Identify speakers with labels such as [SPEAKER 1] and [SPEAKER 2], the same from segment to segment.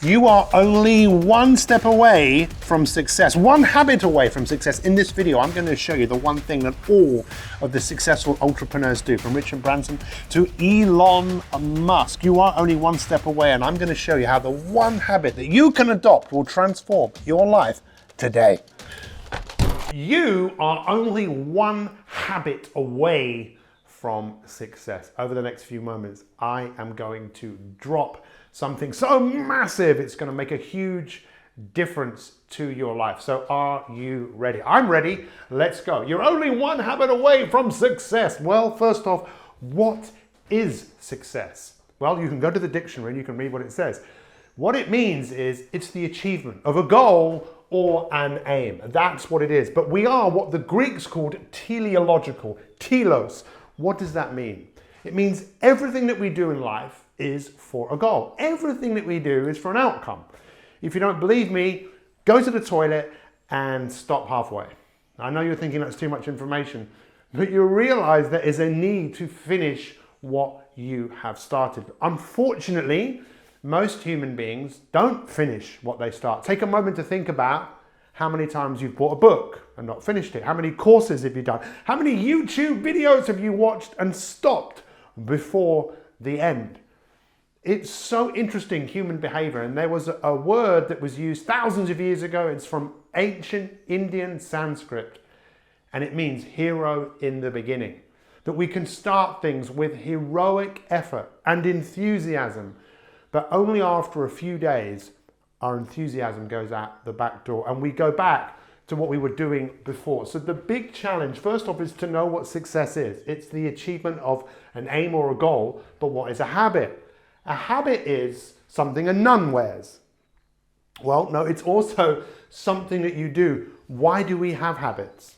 [SPEAKER 1] You are only one step away from success, one habit away from success. In this video, I'm going to show you the one thing that all of the successful entrepreneurs do, from Richard Branson to Elon Musk. You are only one step away, and I'm going to show you how the one habit that you can adopt will transform your life today. You are only one habit away from success. Over the next few moments, I am going to drop something so massive, it's going to make a huge difference to your life. So are you ready? I'm ready. Let's go. You're only one habit away from success. Well, first off, what is success? Well, you can go to the dictionary and you can read what it says. What it means is it's the achievement of a goal or an aim. That's what it is. But we are what the Greeks called teleological, telos. What does that mean? It means everything that we do in life is for a goal. Everything that we do is for an outcome. If you don't believe me, go to the toilet and stop halfway. I know you're thinking that's too much information, but you realize there is a need to finish what you have started. Unfortunately, most human beings don't finish what they start. Take a moment to think about how many times you've bought a book and not finished it. How many courses have you done? How many YouTube videos have you watched and stopped before the end? It's so interesting, human behavior. And there was a word that was used thousands of years ago. It's from ancient Indian Sanskrit, and it means hero in the beginning. That we can start things with heroic effort and enthusiasm, but only after a few days, our enthusiasm goes out the back door and we go back to what we were doing before. So the big challenge, first off, is to know what success is. It's the achievement of an aim or a goal, but what is a habit? A habit is something a nun wears. Well, no, it's also something that you do. Why do we have habits?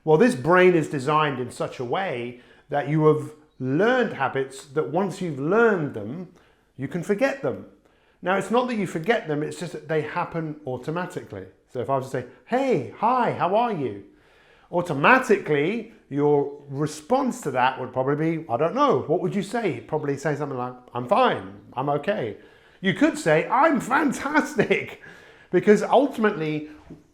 [SPEAKER 1] Well, this brain is designed in such a way that you have learned habits that once you've learned them, you can forget them. Now, it's not that you forget them, it's just that they happen automatically. So if I was to say, hey, hi, how are you? Automatically, your response to that would probably be, I don't know, what would you say? You'd probably say something like, I'm fine, I'm okay. You could say, I'm fantastic, because ultimately,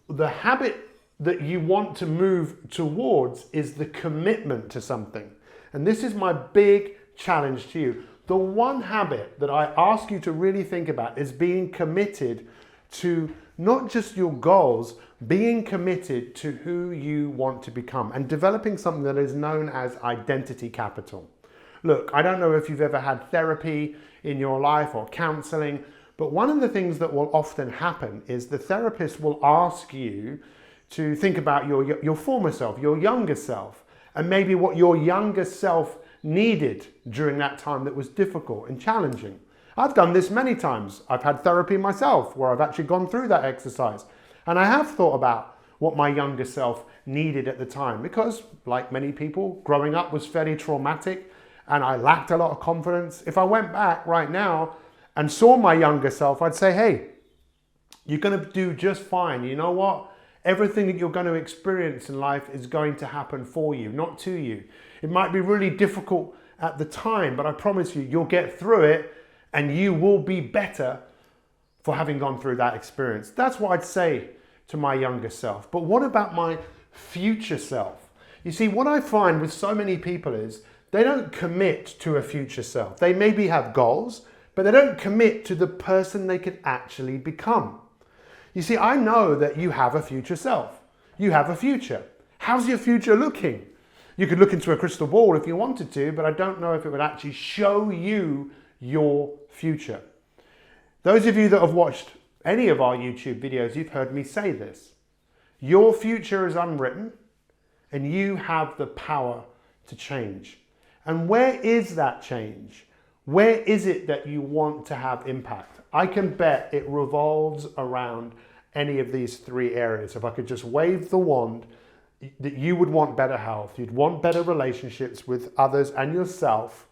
[SPEAKER 1] the habit that you want to move towards is the commitment to something. And this is my big challenge to you. The one habit that I ask you to really think about is being committed to not just your goals, being committed to who you want to become and developing something that is known as identity capital. Look, I don't know if you've ever had therapy in your life or counseling, but one of the things that will often happen is the therapist will ask you to think about your former self, your younger self, and maybe what your younger self needed during that time that was difficult and challenging. I've done this many times. I've had therapy myself where I've actually gone through that exercise. And I have thought about what my younger self needed at the time because, like many people, growing up was fairly traumatic and I lacked a lot of confidence. If I went back right now and saw my younger self, I'd say, hey, you're going to do just fine. You know what? Everything that you're going to experience in life is going to happen for you, not to you. It might be really difficult at the time, but I promise you, you'll get through it and you will be better for having gone through that experience. That's what I'd say to my younger self. But what about my future self? You see, what I find with so many people is they don't commit to a future self. They maybe have goals, but they don't commit to the person they could actually become. You see, I know that you have a future self. You have a future. How's your future looking? You could look into a crystal ball if you wanted to, but I don't know if it would actually show you your future. Those of you that have watched any of our YouTube videos, you've heard me say this. Your future is unwritten and you have the power to change. And where is that change? Where is it that you want to have impact? I can bet it revolves around any of these three areas. If I could just wave the wand, that you would want better health, you'd want better relationships with others and yourself,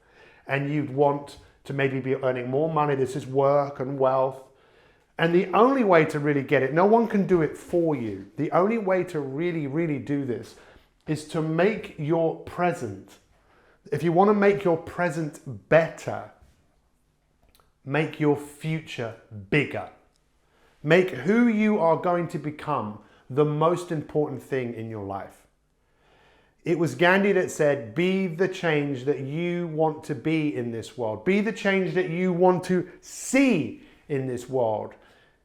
[SPEAKER 1] and you'd want to maybe be earning more money. This is work and wealth. And the only way to really get it, no one can do it for you. The only way to really, really do this is to make your present. If you want to make your present better, make your future bigger. Make who you are going to become the most important thing in your life. It was Gandhi that said, be the change that you want to be in this world. Be the change that you want to see in this world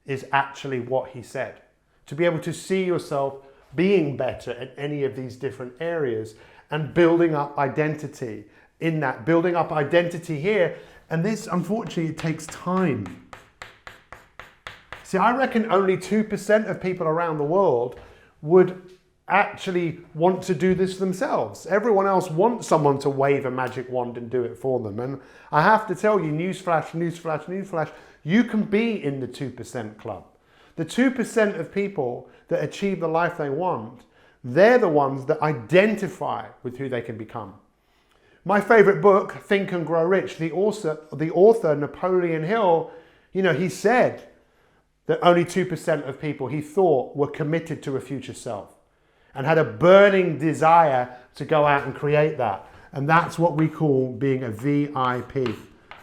[SPEAKER 1] is actually what he said. To be able to see yourself being better at any of these different areas and building up identity in that, building up identity here. And this, unfortunately, it takes time. See, I reckon only 2% of people around the world would actually want to do this themselves. Everyone else wants someone to wave a magic wand and do it for them. And I have to tell you, newsflash, newsflash, newsflash, you can be in the 2% club. The 2% of people that achieve the life they want, they're the ones that identify with who they can become. My favorite book, Think and Grow Rich, the author Napoleon Hill, he said that only 2% of people he thought were committed to a future self and had a burning desire to go out and create that. And that's what we call being a VIP.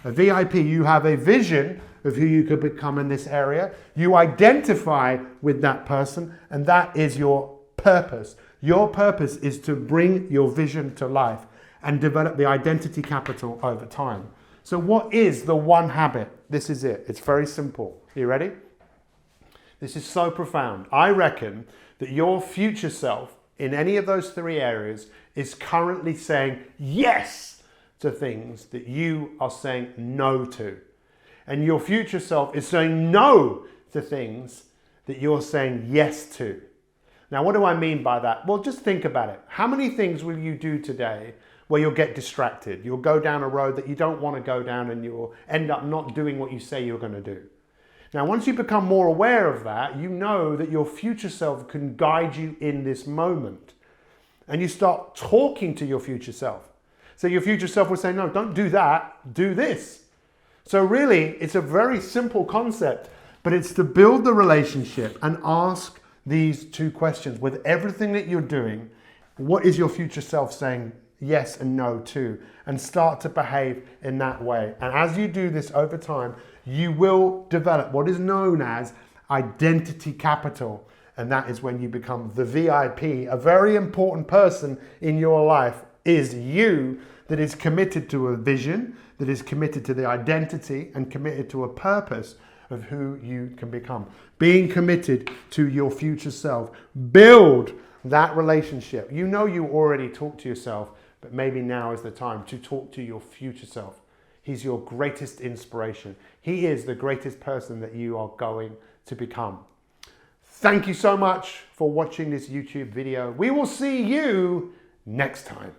[SPEAKER 1] A VIP, you have a vision of who you could become in this area. You identify with that person, and that is your purpose. Your purpose is to bring your vision to life and develop the identity capital over time. So what is the one habit? This is it. It's very simple. Are you ready? This is so profound. I reckon that your future self in any of those three areas is currently saying yes to things that you are saying no to. And your future self is saying no to things that you're saying yes to. Now, what do I mean by that? Well, just think about it. How many things will you do today where you'll get distracted? You'll go down a road that you don't want to go down and you'll end up not doing what you say you're going to do. Now, once you become more aware of that, you know that your future self can guide you in this moment. And you start talking to your future self. So your future self will say, no, don't do that, do this. So really, it's a very simple concept, but it's to build the relationship and ask these two questions. With everything that you're doing, what is your future self saying yes and no to? And start to behave in that way. And as you do this over time, you will develop what is known as identity capital. And that is when you become the VIP. A very important person in your life is you that is committed to a vision, that is committed to the identity and committed to a purpose of who you can become. Being committed to your future self. Build that relationship. You know you already talk to yourself, but maybe now is the time to talk to your future self. He's your greatest inspiration. He is the greatest person that you are going to become. Thank you so much for watching this YouTube video. We will see you next time.